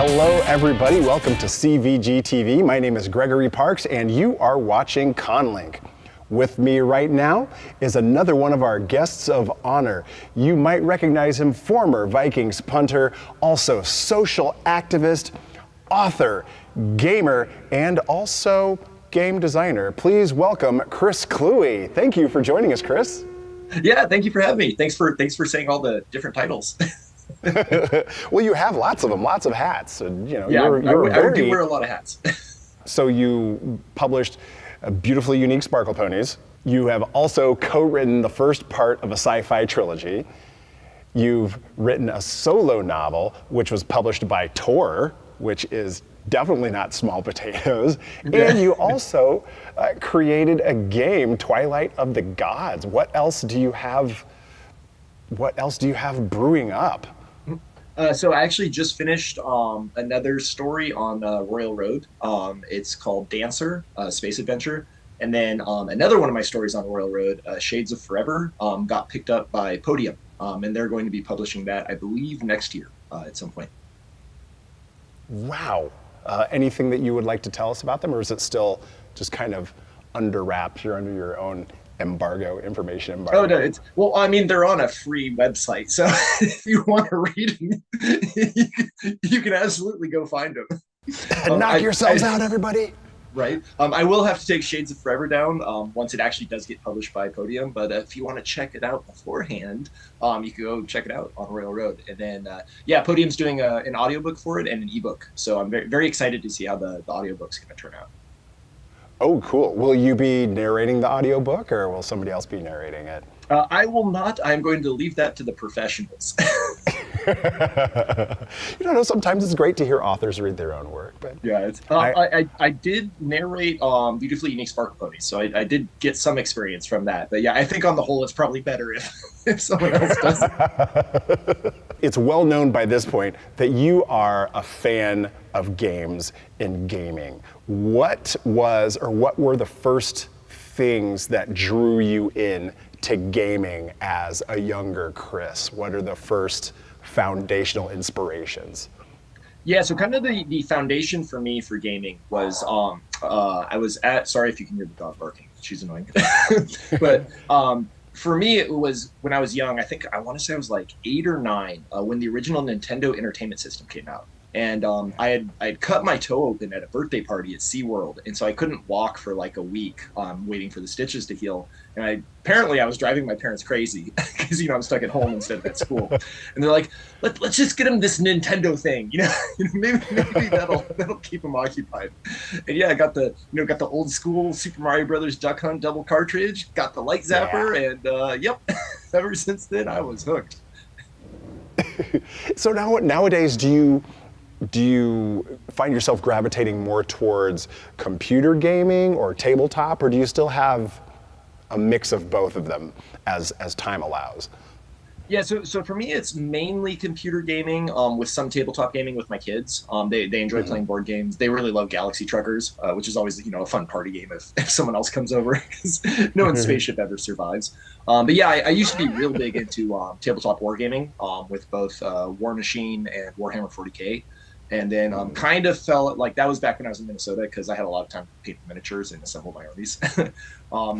Hello, everybody. Welcome to CVG-TV. My name is Gregory Parks, and you are watching ConLink. With me right now is another one of our guests of honor. You might recognize him, former Vikings punter, also social activist, author, gamer, and also game designer. Please welcome Chris Kluwe. Thank you for joining us, Chris. Yeah, thank you for having me. Thanks for saying all the different titles. Well, you have lots of them, lots of hats. And, you know, Yeah, I do wear a lot of hats. So you published Beautifully Unique Sparkle Ponies. You have also co-written the first part of a sci-fi trilogy. You've written a solo novel, which was published by Tor, which is definitely not small potatoes. And you also created a game, Twilight of the Gods. What else do you have? What else do you have brewing up? So I actually just finished another story on Royal Road. It's called Dancer, Space Adventure. And then another one of my stories on Royal Road, Shades of Forever, got picked up by Podium. And they're going to be publishing that, I believe, next year at some point. Wow. Anything that you would like to tell us about them, or is it still just kind of under wraps? You're under your own embargo, information embargo. Oh no, well, I mean, they're on a free website, so if you want to read them, you can absolutely go find them. Knock yourselves out, everybody. Right. I will have to take Shades of Forever down once it actually does get published by Podium. But if you want to check it out beforehand, you can go check it out on Royal Road. And then, yeah, Podium's doing an audiobook for it and an ebook. So I'm very, very excited to see how the audiobook's going to turn out. Oh, cool. Will you be narrating the audiobook, or will somebody else be narrating it? I will not. I'm going to leave that to the professionals. You know, sometimes it's great to hear authors read their own work. But yeah, I did narrate Beautifully Unique Sparkle Ponies, so I did get some experience from that. But yeah, I think on the whole, it's probably better if someone else does it. It's well known by this point that you are a fan of games and gaming. What were the first things that drew you in to gaming as a younger Chris? What are the first foundational inspirations? Yeah, so kind of the foundation for me for gaming was I was sorry if you can hear the dog barking, she's annoying. But for me, it was when I was young. I want to say I was like 8 or 9 when the original Nintendo Entertainment System came out. And I had cut my toe open at a birthday party at SeaWorld, and so I couldn't walk for like a week, waiting for the stitches to heal. And apparently I was driving my parents crazy because I'm stuck at home instead of at school. And they're like, let's just get him this Nintendo thing, maybe that'll keep him occupied. And yeah, I got the old school Super Mario Brothers Duck Hunt double cartridge, got the light zapper, and yep, ever since then I was hooked. So nowadays, do you find yourself gravitating more towards computer gaming or tabletop, or do you still have a mix of both of them as time allows? Yeah, so for me, it's mainly computer gaming with some tabletop gaming with my kids. They enjoy playing board games. They really love Galaxy Truckers, which is always a fun party game if someone else comes over, because no one's spaceship ever survives. But yeah, I used to be real big into tabletop wargaming with both War Machine and Warhammer 40K. And then kind of felt like that was back when I was in Minnesota, because I had a lot of time to paint miniatures and assemble my armies.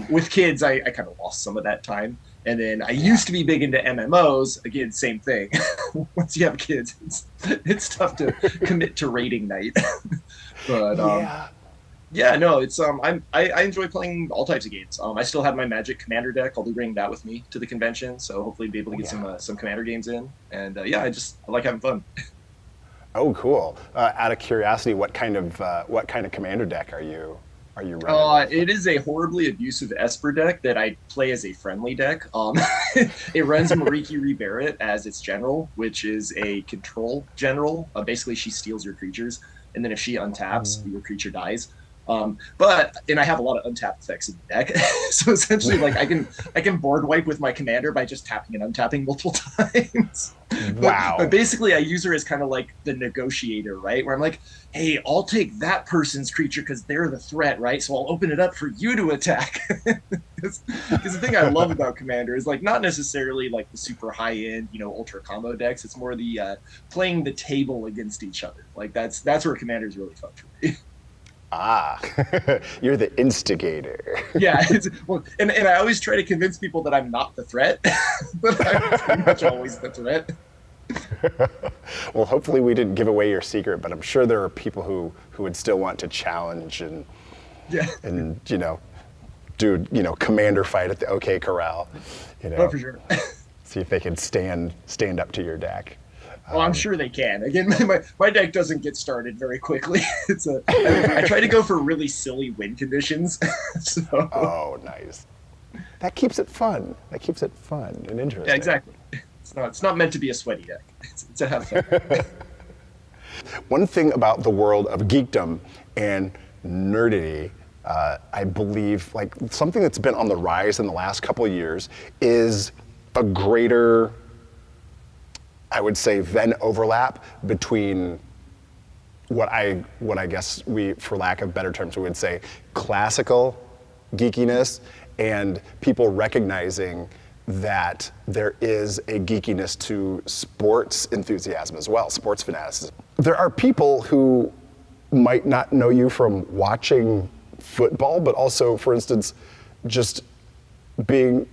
With kids, I kind of lost some of that time. And then I used to be big into MMOs. Again, same thing. Once you have kids, it's tough to commit to raiding night. But yeah, no, it's I enjoy playing all types of games. I still have my Magic Commander deck. I'll be bringing that with me to the convention, so hopefully be able to get some Commander games in. And yeah, I like having fun. Oh, cool. Out of curiosity, what kind of Commander deck are you running? It is a horribly abusive Esper deck that I play as a friendly deck. It runs Mariki Rebarrett as its general, which is a control general. Basically, she steals your creatures, and then if she untaps, your creature dies. And I have a lot of untapped effects in the deck. So essentially, like I can board wipe with my commander by just tapping and untapping multiple times. Wow. But basically, I use her as kind of like the negotiator, right? Where I'm like, hey, I'll take that person's creature because they're the threat, right? So I'll open it up for you to attack. Because the thing I love about Commander is like not necessarily like the super high end, ultra combo decks. It's more the playing the table against each other. Like that's where Commander is really fun for me. Ah, you're the instigator. Yeah, and I always try to convince people that I'm not the threat, but I'm pretty much always the threat. Well, hopefully we didn't give away your secret, but I'm sure there are people who would still want to challenge and do commander fight at the OK Corral. Oh, for sure. See if they can stand up to your deck. Oh, I'm sure they can. Again, my deck doesn't get started very quickly. I try to go for really silly win conditions. So. Oh, nice. That keeps it fun. And interesting. Yeah, exactly. It's not meant to be a sweaty deck. It's to have fun. One thing about the world of geekdom and nerdity, I believe, like something that's been on the rise in the last couple of years is a greater, I would say, Venn overlap between what I guess we, for lack of better terms, we would say classical geekiness and people recognizing that there is a geekiness to sports enthusiasm as well, sports fanaticism. There are people who might not know you from watching football, but also, for instance, just being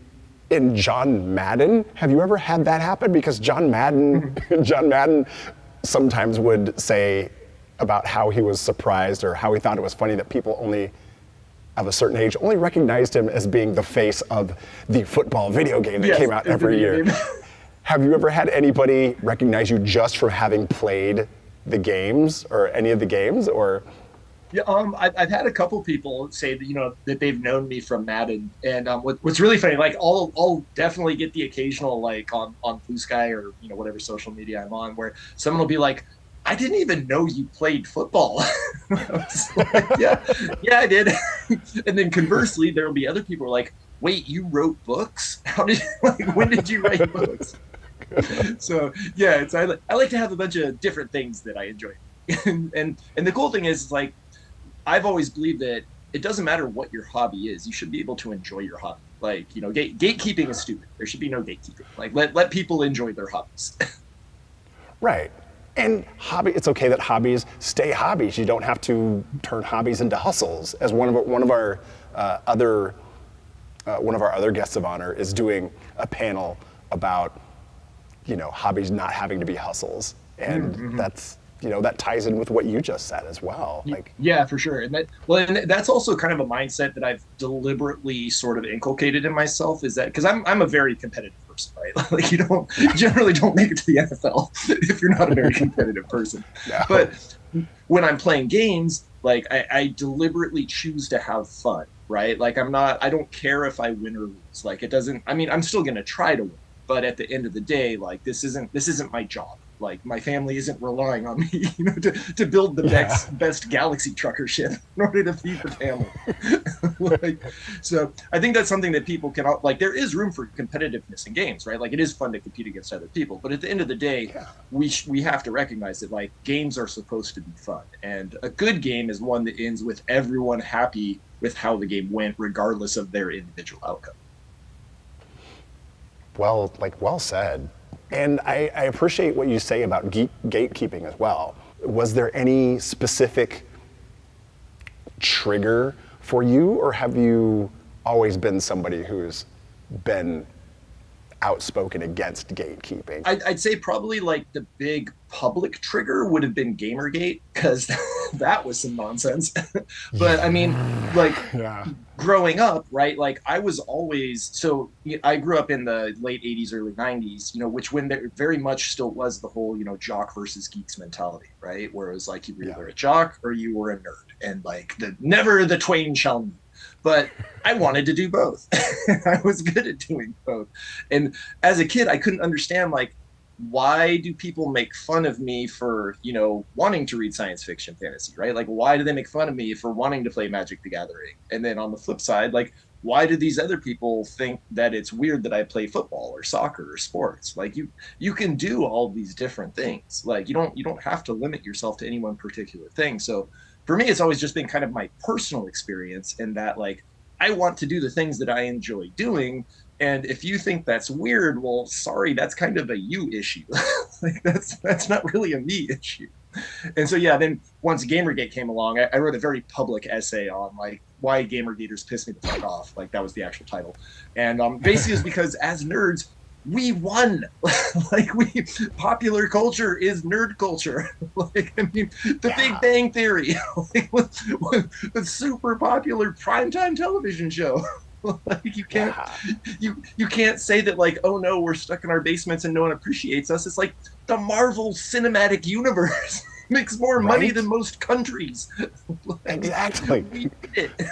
in John Madden. Have you ever had that happen? Because John Madden sometimes would say about how he was surprised or how he thought it was funny that people only of a certain age only recognized him as being the face of the football video game that came out every year. Have you ever had anybody recognize you just for having played the games or any of the games, or? Yeah, I've had a couple people say that that they've known me from Madden, and what's really funny, like I'll definitely get the occasional like on Blue Sky or whatever social media I'm on where someone will be like, I didn't even know you played football. I was like, yeah, I did. And then conversely, there'll be other people who are like, wait, you wrote books? When did you write books? So yeah, I like to have a bunch of different things that I enjoy. and the cool thing is like, I've always believed that it doesn't matter what your hobby is, you should be able to enjoy your hobby. Like, gatekeeping is stupid. There should be no gatekeeping. Like let people enjoy their hobbies. Right. And it's okay that hobbies stay hobbies. You don't have to turn hobbies into hustles. As one of our other guests of honor is doing a panel about, hobbies not having to be hustles, and that's that ties in with what you just said as well. Like, yeah, for sure. And that's also kind of a mindset that I've deliberately sort of inculcated in myself. Is that because I'm a very competitive person, right? Like you generally don't make it to the NFL if you're not a very competitive person. No. But when I'm playing games, like I deliberately choose to have fun, right? Like I don't care if I win or lose. Like I'm still going to try to win, but at the end of the day, like this isn't my job. Like my family isn't relying on me, to build the best galaxy trucker ship in order to feed the family. So I think that's something that people can there is room for competitiveness in games, right? Like it is fun to compete against other people, but at the end of the day, we have to recognize that like games are supposed to be fun, and a good game is one that ends with everyone happy with how the game went, regardless of their individual outcome. Well said. And I appreciate what you say about gatekeeping as well. Was there any specific trigger for you, or have you always been somebody who's been outspoken against gatekeeping? I'd say probably like the big public trigger would have been Gamergate, because that was some nonsense. But I mean, growing up, right? Like I was always, I grew up in the late 80s, early 90s, which when there very much still was the whole, jock versus geeks mentality, right? Where it was like you were either a jock or you were a nerd, and like never the twain shall meet. But I wanted to do both. I was good at doing both. And as a kid, I couldn't understand, like, why do people make fun of me for, wanting to read science fiction fantasy, right? Like, why do they make fun of me for wanting to play Magic the Gathering? And then on the flip side, like, why do these other people think that it's weird that I play football or soccer or sports? Like, you can do all these different things. Like, you don't have to limit yourself to any one particular thing. So for me, it's always just been kind of my personal experience in that, like, I want to do the things that I enjoy doing. And if you think that's weird, well, sorry, that's kind of a you issue. Like, that's not really a me issue. And so, yeah, then once Gamergate came along, I wrote a very public essay on, like, why Gamergaters piss me the fuck off. Like, that was the actual title. And basically it's because as nerds, we won. Like, popular culture is nerd culture. Like, I mean, the Big Bang Theory, like, with super popular primetime television show. Like, you can't say that, like, oh no, we're stuck in our basements and no one appreciates us. It's like the Marvel Cinematic Universe makes more money than most countries. Like, exactly. We did it.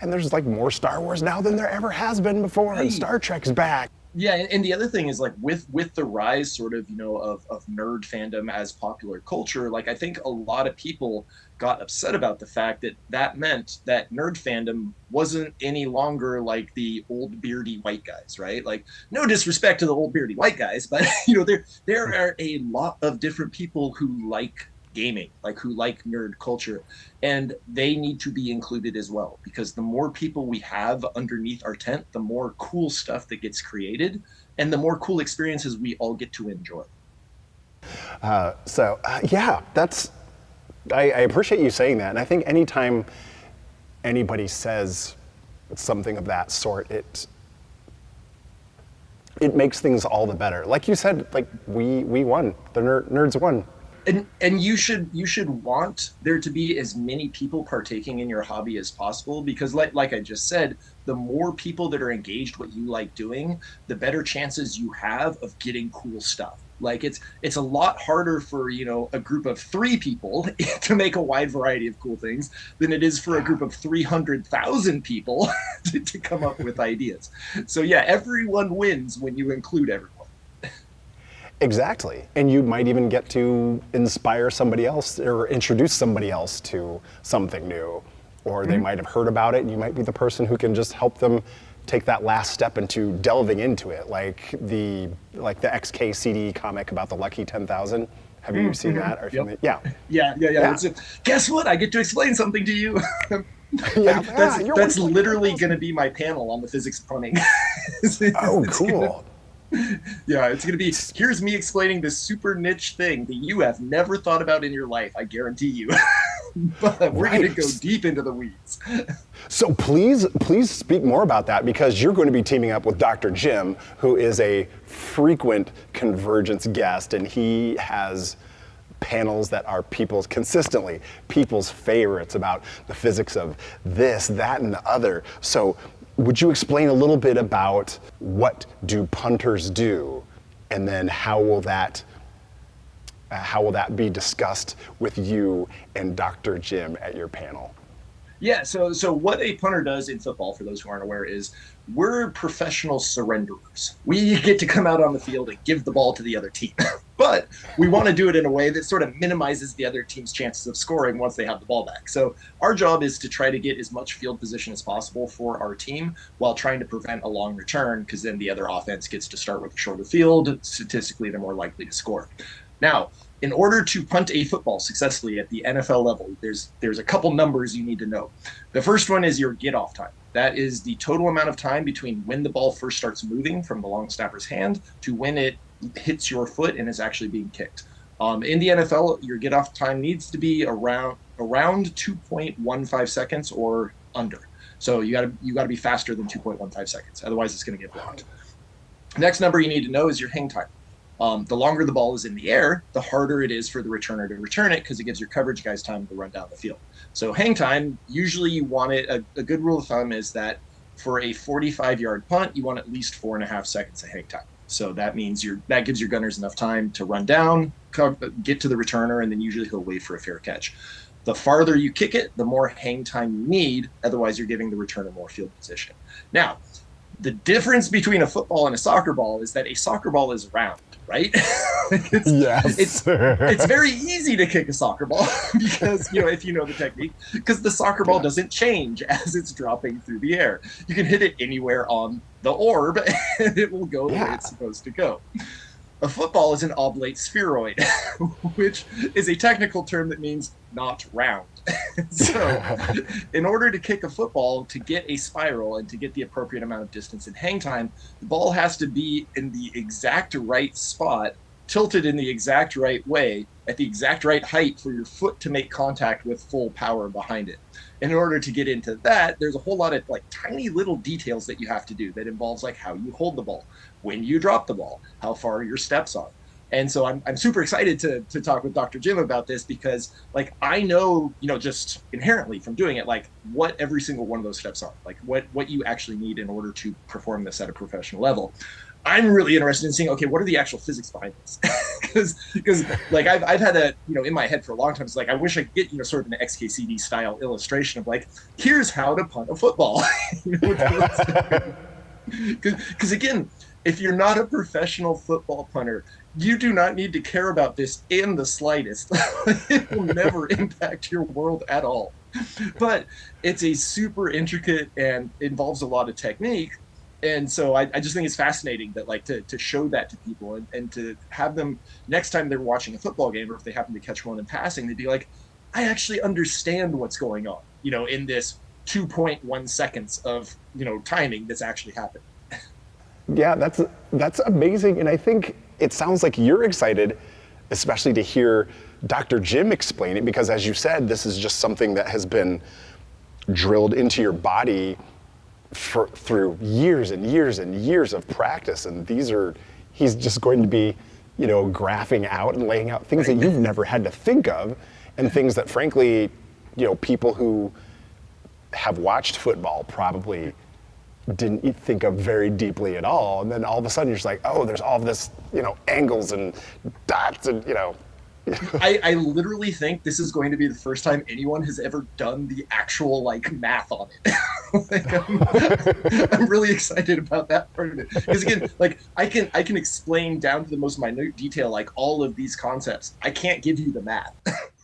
And there's like more Star Wars now than there ever has been before, and Star Trek's back. Yeah, and the other thing is, like, with the rise sort of, of nerd fandom as popular culture, like, I think a lot of people got upset about the fact that meant that nerd fandom wasn't any longer like the old beardy white guys, right? Like, no disrespect to the old beardy white guys, but there are a lot of different people who like gaming, like, who like nerd culture, and they need to be included as well, because the more people we have underneath our tent, the more cool stuff that gets created and the more cool experiences we all get to enjoy. Yeah, I appreciate you saying that. And I think anytime anybody says something of that sort, it makes things all the better. Like you said, like, we won, the nerds won. And you should want there to be as many people partaking in your hobby as possible, because like I just said, the more people that are engaged what you like doing, the better chances you have of getting cool stuff. Like, it's a lot harder for, a group of 3 people to make a wide variety of cool things than it is for a group of 300,000 people to come up with ideas. So yeah, everyone wins when you include everyone. Exactly. And you might even get to inspire somebody else or introduce somebody else to something new, or they might have heard about it, and you might be the person who can just help them take that last step into delving into it, like the XKCD comic about the Lucky 10,000. Have you seen that? Or yep. Yeah. Guess what? I get to explain something to you. That's literally going to be my panel on the physics of punning. Cool. Yeah, it's going to be, here's me explaining this super niche thing that you have never thought about in your life, I guarantee you. But we're going to go deep into the weeds. So please speak more about that, because you're going to be teaming up with Dr. Jim, who is a frequent CONvergence guest, and he has panels that are consistently people's favorites about the physics of this, that, and the other. So would you explain a little bit about what do punters do, and then how will that be discussed with you and Dr. Jim at your panel? Yeah, so what a punter does in football, for those who aren't aware, is we're professional surrenderers. We get to come out on the field and give the ball to the other team. But we want to do it in a way that sort of minimizes the other team's chances of scoring once they have the ball back. So our job is to try to get as much field position as possible for our team while trying to prevent a long return, because then the other offense gets to start with a shorter field. Statistically, they're more likely to score. Now, in order to punt a football successfully at the NFL level, there's a couple numbers you need to know. The first one is your get-off time. That is the total amount of time between when the ball first starts moving from the long snapper's hand to when it hits your foot and is actually being kicked. In the NFL, your get-off time needs to be around 2.15 seconds or under. So you gotta be faster than 2.15 seconds. Otherwise, it's going to get blocked. Next number you need to know is your hang time. The longer the ball is in the air, the harder it is for the returner to return it, because it gives your coverage guys time to run down the field. So hang time, usually you want it, a good rule of thumb is that for a 45-yard punt, you want at least 4.5 seconds of hang time. So that means that gives your gunners enough time to run down, get to the returner, and then usually he'll wait for a fair catch. The farther you kick it, the more hang time you need. Otherwise, you're giving the returner more field position. Now, the difference between a football and a soccer ball is that a soccer ball is round. right? Yes. It's very easy to kick a soccer ball because, if you know the technique, because the soccer ball doesn't change as it's dropping through the air. You can hit it anywhere on the orb and it will go the way it's supposed to go. A football is an oblate spheroid, which is a technical term that means not round. So, in order to kick a football, to get a spiral and to get the appropriate amount of distance and hang time, the ball has to be in the exact right spot, tilted in the exact right way, at the exact right height for your foot to make contact with full power behind it. And in order to get into that, there's a whole lot of tiny little details that you have to do that involves how you hold the ball, when you drop the ball, how far your steps are. And so I'm super excited to talk with Dr. Jim about this because I know, just inherently from doing it, what every single one of those steps are, what you actually need in order to perform this at a professional level. I'm really interested in seeing, okay, what are the actual physics behind this? Because I've had a, in my head for a long time, it's I wish I could get, sort of an XKCD style illustration of here's how to punt a football. Because again, if you're not a professional football punter, you do not need to care about this in the slightest. It will never impact your world at all. But it's a super intricate and involves a lot of technique. And so I just think it's fascinating that to show that to people and to have them next time they're watching a football game, or if they happen to catch one in passing, they'd be I actually understand what's going on, in this 2.1 seconds of, timing that's actually happening. Yeah, that's amazing. And I think it sounds like you're excited, especially to hear Dr. Jim explain it, because as you said, this is just something that has been drilled into your body through years and years and years of practice. And he's just going to be, graphing out and laying out things that you've never had to think of, and things that frankly, people who have watched football probably didn't think of very deeply at all. And then all of a sudden you're just oh, there's all this, angles and dots and, I literally think this is going to be the first time anyone has ever done the actual math on it. I'm really excited about that part of it because again, I can explain down to the most minute detail all of these concepts. I can't give you the math,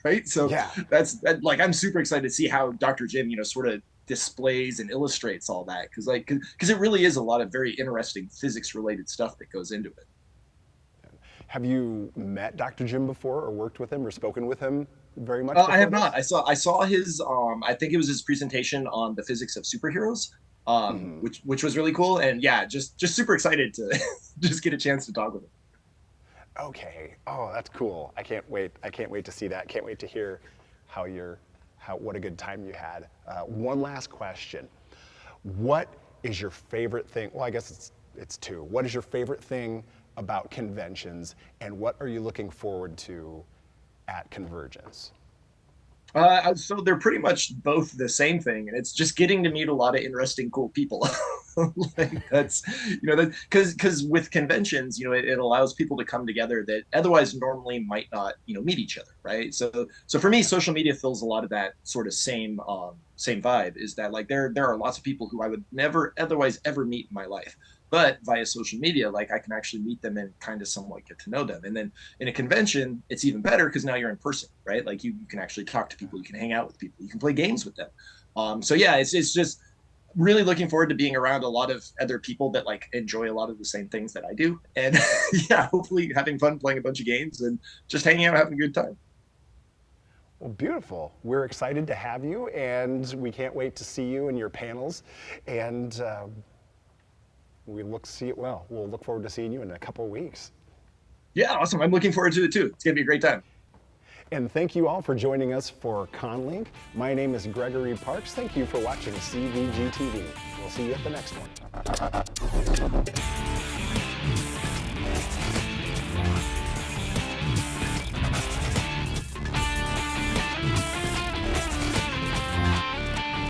right? So I'm super excited to see how Dr. Jim sort of displays and illustrates all that because it really is a lot of very interesting physics related stuff that goes into it. Have you met Dr. Jim before, or worked with him, or spoken with him very much? I have not. I saw his. I think it was his presentation on the physics of superheroes, which was really cool. And yeah, just super excited to just get a chance to talk with him. Okay. Oh, that's cool. I can't wait. I can't wait to see that. Can't wait to hear what a good time you had. One last question. What is your favorite thing? Well, I guess it's two. What is your favorite thing about conventions, and what are you looking forward to at CONvergence? So they're pretty much both the same thing, and it's just getting to meet a lot of interesting, cool people. That's because with conventions, it allows people to come together that otherwise normally might not meet each other, right? So for me, social media fills a lot of that sort of same vibe. Is that there are lots of people who I would never otherwise ever meet in my life. But via social media, I can actually meet them and kind of somewhat get to know them. And then in a convention, it's even better because now you're in person, right? You can actually talk to people, you can hang out with people, you can play games with them. So yeah, it's just really looking forward to being around a lot of other people that enjoy a lot of the same things that I do. And yeah, hopefully having fun playing a bunch of games and just hanging out, having a good time. Well, beautiful. We're excited to have you, and we can't wait to see you in your panels. And we'll look forward to seeing you in a couple of weeks. Yeah, awesome. I'm looking forward to it too. It's going to be a great time. And thank you all for joining us for ConLink. My name is Gregory Parks. Thank you for watching CVG-TV. We'll see you at the next one.